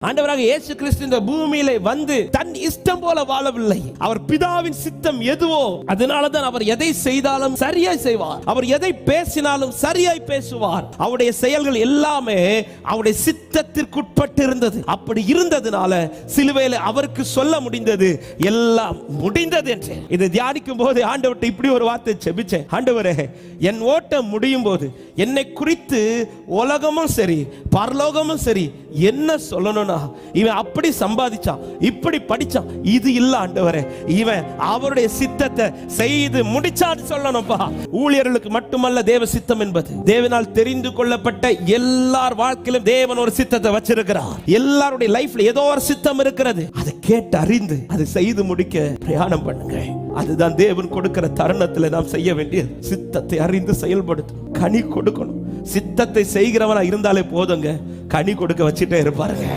ஆண்டவராக இயேசு கிறிஸ்து இந்த பூமியிலே வந்து தன் இஷ்டம் போல வாழவில்லை. அவர் பிதாவின் சித்தம் எதுவோ அதனாலதான் அவர் எதை செய்தாலும் சரியாய் செய்வார். அவர் எதை பேசினாலும் சரியாய் பேசுவார். அவருடைய செயல்கள் எல்லாமே அவருடைய சித்தத்திற்குட்பட்டு இருந்தது. அப்படி இருந்ததுனால சிலுவையில அவருக்கு சொல்ல முடிந்தது எல்லாம் முடிந்தது என்று. இதை தியானிக்கும் போது ஆண்டவர்கிட்ட இப்படி ஒரு வார்த்தை செபிச்சேன். ஆண்டவரே, என் ஓட்டம் முடியும் போது என்னை குறித்து உலகமும் சரி பரலோகமும் சரி என்ன சொல்லணும்? இவன் அப்படி சம்பாதிச்சான், இப்படி படிச்சான், இது இல்ல ஆண்டவரே, இவன் அவருடைய சித்தத்தை செய்து முடிச்சான்னு சொல்லணும்பா. ஊழியர்களுக்கு மட்டுமல்ல தேவ சித்தம் என்பது, தேவனால் தெரிந்து கொள்ளப்பட்ட எல்லார் வாழ்க்கையிலும் தேவன் ஒரு சித்தத்தை வச்சிருக்கிறார். எல்லாருடைய லைஃப்ல ஏதோ ஒரு சித்தம் இருக்கிறது. அதை கேட்டு அறிந்து அதை செய்து முடிக்க பிரயாணம் பண்ணுங்க. அதுதான் தேவன் கொடுக்கிற தருணத்தில் நாம் செய்ய வேண்டியது. சித்தத்தை அறிந்து செயல்படுத்தணும், கனி கொடுக்கணும். சித்தத்தை செய்கிறவனா இருந்தாலே போதுங்க, கனி கொடுக்க வச்சுட்டே இருப்பாருங்க.